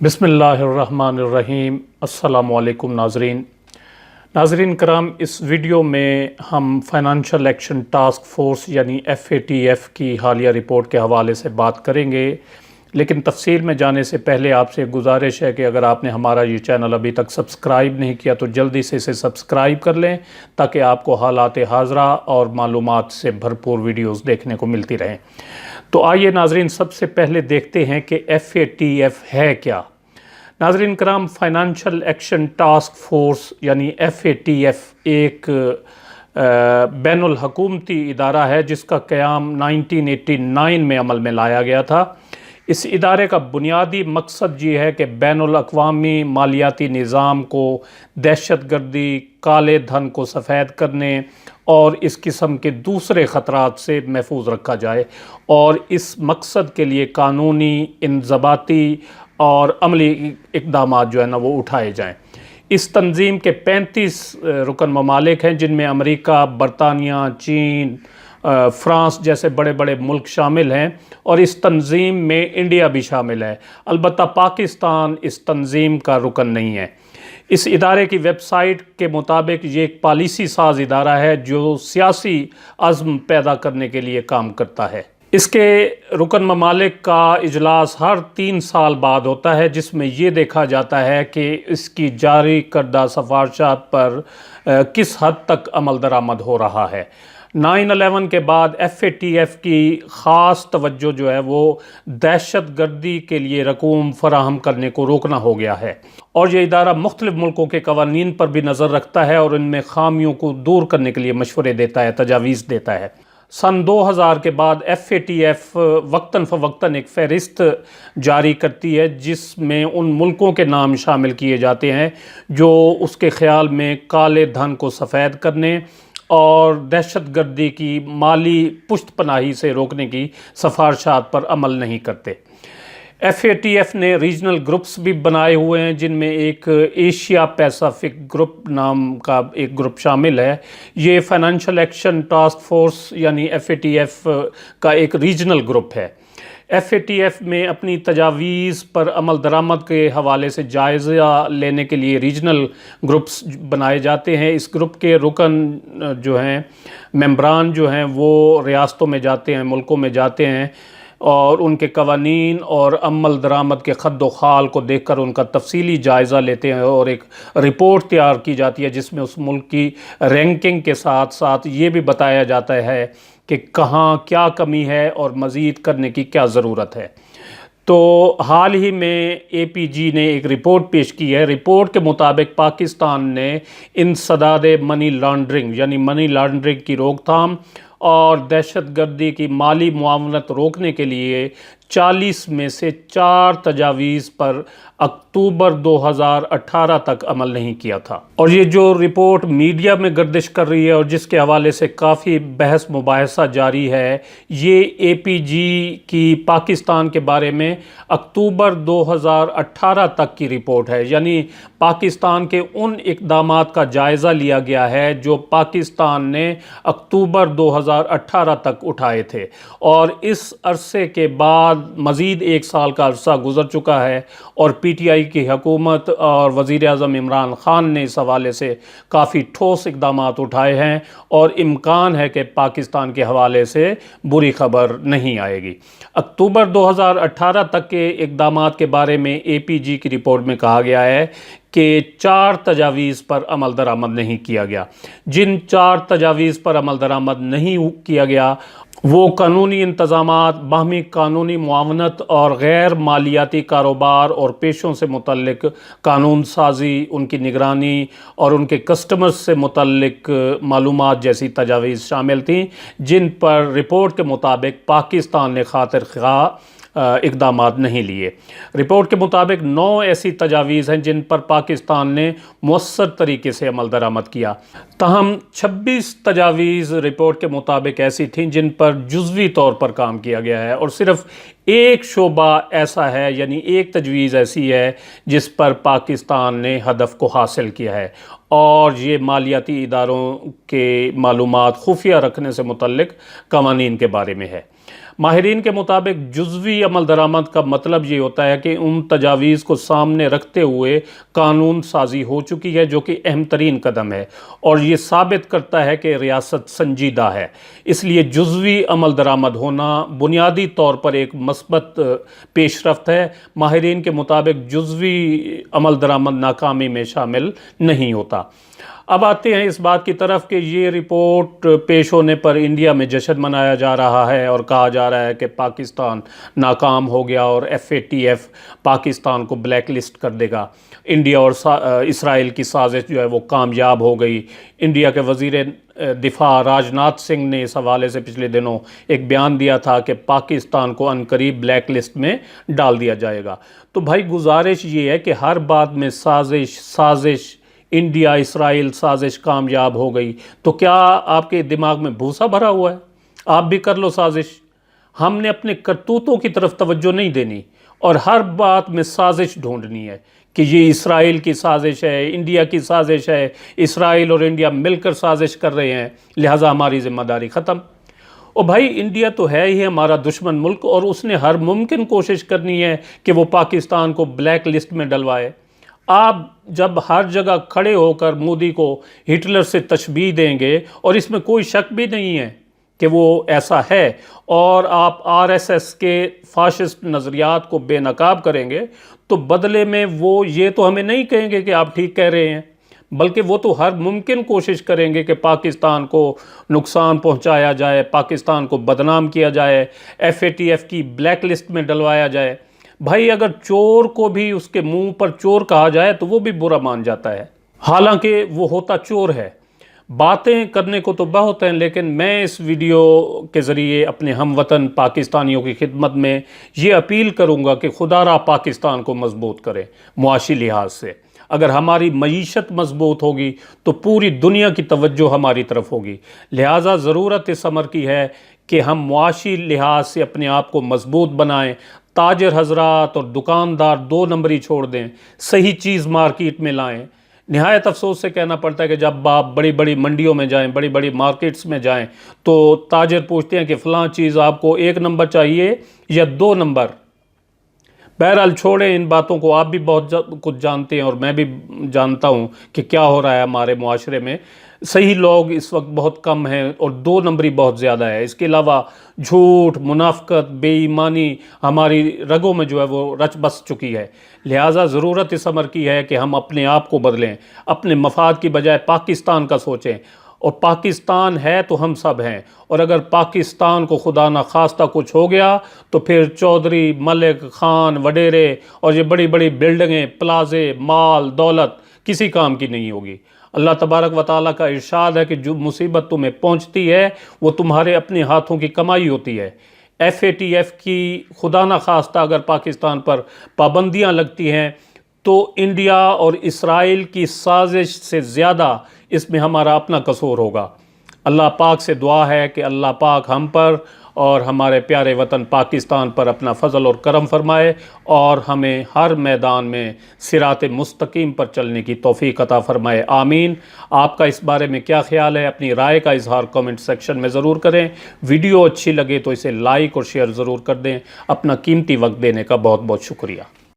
बिस्मिल्लाहिर्रहमानिर्रहीम। अस्सलामु अलैकुम नाज़रीन कराम, इस वीडियो में हम फाइनेंशियल एक्शन टास्क फोर्स यानी FATF की हालिया रिपोर्ट के हवाले से बात करेंगे। लेकिन तफसील में जाने से पहले आपसे गुजारिश है कि अगर आपने हमारा ये चैनल अभी तक सब्सक्राइब नहीं किया तो जल्दी से इसे सब्सक्राइब कर लें ताकि आपको हालात हाज़रा और मालूमात से भरपूर वीडियोस देखने को मिलती रहें। तो आइए नाज़रीन, सबसे पहले देखते हैं कि FATF है क्या। नाज़रीन कराम, फाइनेंशियल एक्शन टास्क फोर्स यानी FATF एक बैनुल हुकूमती इदारा है जिसका क़याम 1989 में अमल में लाया गया था। इस इदारे का बुनियादी मकसद ये है कि बैनुल अक़वामी मालियाती निज़ाम को दहशत गर्दी, काले धन को सफ़ेद करने और इस किस्म के दूसरे ख़तरात से महफूज रखा जाए और इस मकसद के लिए कानूनी, इंज़बाती और अमली इक़दामात जो है ना वो उठाए जाएँ। इस तंज़ीम के 35 रुकन ममालिक हैं जिनमें अमेरिका, बरतानिया, चीन, फ़्रांस जैसे बड़े बड़े मुल्क शामिल हैं और इस तंज़ीम में इंडिया भी शामिल है। अलबत्ता पाकिस्तान इस तंज़ीम का रुकन नहीं है। इस इदारे की वेबसाइट के मुताबिक ये एक पॉलिसी साज इदारा है जो सियासी अज़्म पैदा करने के लिए काम करता है। इसके रुकन ममालिक का इजलास हर 3 साल बाद होता है जिसमें ये देखा जाता है कि इसकी जारी करदा सिफारिशात पर किस हद तक अमल दरामद हो रहा है। 9/11 के बाद FATF की ख़ास तवज्जो जो है वो दहशत गर्दी के लिए रकूम फराहम करने को रोकना हो गया है और ये इदारा मुख्तलिफ़ मुल्कों के कवानीन पर भी नज़र रखता है और इनमें खामियों को दूर करने के लिए मशवरे देता है, तजावीज़ देता है। सन 2000 के बाद FATF वक्तन फ़वक्तन एक फ़हरिस्त जारी करती है जिसमें उन मुल्कों के नाम शामिल किए जाते हैं जो उसके ख़्याल में काले धन को सफ़ेद करने और दहशत गर्दी की माली पुश्त पनाही से रोकने की सिफारिशात पर अमल नहीं करते। FATF ने रीजनल ग्रुप्स भी बनाए हुए हैं जिनमें एक एशिया पैसिफिक ग्रुप नाम का एक ग्रुप शामिल है। ये फाइनेंशियल एक्शन टास्क फोर्स यानी FATF का एक रीजनल ग्रुप है। FATF में अपनी तजावीज़ पर अमल दरामद के हवाले से जायज़ा लेने के लिए रीजनल ग्रुप्स बनाए जाते हैं। इस ग्रुप के रुकन जो हैं, मेंबरान जो हैं, वो रियासतों में जाते हैं, मुल्कों में जाते हैं और उनके कवानीन और अमल दरामद के खद्दो खाल को देखकर उनका तफसीली जायज़ा लेते हैं और एक रिपोर्ट तैयार की जाती है जिसमें उस मुल्क की रैंकिंग के साथ साथ ये भी बताया जाता है कि कहाँ क्या कमी है और मज़ीद करने की क्या ज़रूरत है। तो हाल ही में APG ने एक रिपोर्ट पेश की है। रिपोर्ट के मुताबिक पाकिस्तान ने इंसदाद मनी लॉन्ड्रिंग यानी मनी लॉन्ड्रिंग की रोकथाम और दहशत गर्दी की माली मुआवनत रोकने के लिए 40 में से 4 तजावीज़ पर अक्टूबर 2018 तक अमल नहीं किया था और ये जो रिपोर्ट मीडिया में गर्दिश कर रही है और जिसके हवाले से काफ़ी बहस मुबाहसा जारी है, ये APG की पाकिस्तान के बारे में अक्टूबर 2018 तक की रिपोर्ट है। यानी पाकिस्तान के उन इक़दामात का जायज़ा लिया गया है जो पाकिस्तान ने अक्टूबर 2018 तक उठाए थे और इस अरसे के बाद मज़ीद 1 साल का अरसा गुज़र चुका है और PTI की हुकूमत और वज़ीर आज़म इमरान ख़ान ने इस हवाले से काफ़ी ठोस इक़दामात उठाए हैं और इम्कान है कि पाकिस्तान के हवाले से बुरी खबर नहीं आएगी। अक्टूबर 2018 तक के इक़दामात के बारे में APG की रिपोर्ट में कहा गया है कि 4 तजावीज़ पर अमल दरामद नहीं किया गया। जिन 4 तजावीज़ पर अमल दरामद नहीं किया गया वो कानूनी इंतज़ामात, बाहमी कानूनी मुआवनत और गैर मालियाती कारोबार और पेशों से मुतल्लिक कानून साजी, उनकी निगरानी और उनके कस्टमर्स से मुतल्लिक मालूमात जैसी तजावीज़ शामिल थीं जिन पर रिपोर्ट के मुताबिक पाकिस्तान ने खातिर ख़्वाह इक़दामात नहीं लिए। रिपोर्ट के मुताबिक 9 ऐसी तजावीज़ हैं जिन पर पाकिस्तान ने मुअस्सर तरीके से अमल दरामद किया। तहम 26 तजावीज़ रिपोर्ट के मुताबिक ऐसी थीं जिन पर जुज़वी तौर पर काम किया गया है और सिर्फ़ एक शोबा ऐसा है यानी एक तजवीज़ ऐसी है जिस पर पाकिस्तान ने हदफ को हासिल किया है और ये मालियाती इदारों के मालूमात खुफिया रखने से मुतल्लिक कवानीन के बारे में है। ماہرین کے مطابق جزوی عمل درآمد کا مطلب یہ ہوتا ہے کہ ان تجاویز کو سامنے رکھتے ہوئے قانون سازی ہو چکی ہے، جو کہ اہم ترین قدم ہے اور یہ ثابت کرتا ہے کہ ریاست سنجیدہ ہے۔ اس لیے جزوی عمل درآمد ہونا بنیادی طور پر ایک مثبت پیش رفت ہے۔ ماہرین کے مطابق جزوی عمل درآمد ناکامی میں شامل نہیں ہوتا۔ اب آتے ہیں اس بات کی طرف کہ یہ رپورٹ پیش ہونے پر انڈیا میں جشن منایا جا رہا ہے اور کہا جا رہا ہے کہ پاکستان ناکام ہو گیا اور FATF پاکستان کو بلیک لسٹ کر دے گا۔ انڈیا اور اسرائیل کی سازش جو ہے وہ کامیاب ہو گئی۔ انڈیا کے وزیر دفاع راجناتھ سنگھ نے اس حوالے سے پچھلے دنوں ایک بیان دیا تھا کہ پاکستان کو عنقریب بلیک لسٹ میں ڈال دیا جائے گا۔ تو بھائی گزارش یہ ہے کہ ہر بات میں سازش انڈیا اسرائیل سازش کامیاب ہو گئی، تو کیا آپ کے دماغ میں بھوسا بھرا ہوا ہے؟ آپ بھی کر لو سازش۔ ہم نے اپنے کرتوتوں کی طرف توجہ نہیں دینی اور ہر بات میں سازش ڈھونڈنی ہے کہ یہ اسرائیل کی سازش ہے، انڈیا کی سازش ہے، اسرائیل اور انڈیا مل کر سازش کر رہے ہیں، لہٰذا ہماری ذمہ داری ختم۔ اور بھائی انڈیا تو ہے ہی ہمارا دشمن ملک اور اس نے ہر ممکن کوشش کرنی ہے کہ وہ پاکستان کو بلیک لسٹ میں ڈلوائے۔ آپ جب ہر جگہ کھڑے ہو کر مودی کو ہٹلر سے تشبیہ دیں گے، اور اس میں کوئی شک بھی نہیں ہے کہ وہ ایسا ہے، اور آپ RSS کے فاشسٹ نظریات کو بے نقاب کریں گے، تو بدلے میں وہ یہ تو ہمیں نہیں کہیں گے کہ آپ ٹھیک کہہ رہے ہیں، بلکہ وہ تو ہر ممکن کوشش کریں گے کہ پاکستان کو نقصان پہنچایا جائے، پاکستان کو بدنام کیا جائے، FATF کی بلیک لسٹ میں ڈلوایا جائے۔ بھائی اگر چور کو بھی اس کے منہ پر چور کہا جائے تو وہ بھی برا مان جاتا ہے، حالانکہ وہ ہوتا چور ہے۔ باتیں کرنے کو تو بہت ہیں، لیکن میں اس ویڈیو کے ذریعے اپنے ہم وطن پاکستانیوں کی خدمت میں یہ اپیل کروں گا کہ خدا را پاکستان کو مضبوط کریں معاشی لحاظ سے۔ اگر ہماری معیشت مضبوط ہوگی تو پوری دنیا کی توجہ ہماری طرف ہوگی، لہٰذا ضرورت اس امر کی ہے کہ ہم معاشی لحاظ سے اپنے آپ کو مضبوط بنائیں۔ تاجر حضرات اور دکاندار 2 نمبری چھوڑ دیں، صحیح چیز مارکیٹ میں لائیں۔ نہایت افسوس سے کہنا پڑتا ہے کہ جب آپ بڑی بڑی منڈیوں میں جائیں، بڑی بڑی مارکیٹس میں جائیں، تو تاجر پوچھتے ہیں کہ فلاں چیز آپ کو 1 نمبر چاہیے یا 2 نمبر۔ بہرحال چھوڑیں ان باتوں کو، آپ بھی بہت کچھ جانتے ہیں اور میں بھی جانتا ہوں کہ کیا ہو رہا ہے ہمارے معاشرے میں۔ صحیح لوگ اس وقت بہت کم ہیں اور 2 نمبری بہت زیادہ ہے۔ اس کے علاوہ جھوٹ، منافقت، بے ایمانی ہماری رگوں میں جو ہے وہ رچ بس چکی ہے، لہٰذا ضرورت اس امر کی ہے کہ ہم اپنے آپ کو بدلیں، اپنے مفاد کی بجائے پاکستان کا سوچیں، اور پاکستان ہے تو ہم سب ہیں، اور اگر پاکستان کو خدا نخواستہ کچھ ہو گیا تو پھر چودھری، ملک، خان، وڈیرے اور یہ بڑی بڑی بلڈنگیں، پلازے، مال، دولت کسی کام کی نہیں ہوگی۔ اللہ تبارک و تعالیٰ کا ارشاد ہے کہ جو مصیبت تمہیں پہنچتی ہے وہ تمہارے اپنے ہاتھوں کی کمائی ہوتی ہے۔ FATF کی خدا نخواستہ اگر پاکستان پر پابندیاں لگتی ہیں تو انڈیا اور اسرائیل کی سازش سے زیادہ اس میں ہمارا اپنا قصور ہوگا۔ اللہ پاک سے دعا ہے کہ اللہ پاک ہم پر اور ہمارے پیارے وطن پاکستان پر اپنا فضل اور کرم فرمائے اور ہمیں ہر میدان میں صراط مستقیم پر چلنے کی توفیق عطا فرمائے، آمین۔ آپ کا اس بارے میں کیا خیال ہے؟ اپنی رائے کا اظہار کمنٹ سیکشن میں ضرور کریں۔ ویڈیو اچھی لگے تو اسے لائک اور شیئر ضرور کر دیں۔ اپنا قیمتی وقت دینے کا بہت بہت شکریہ۔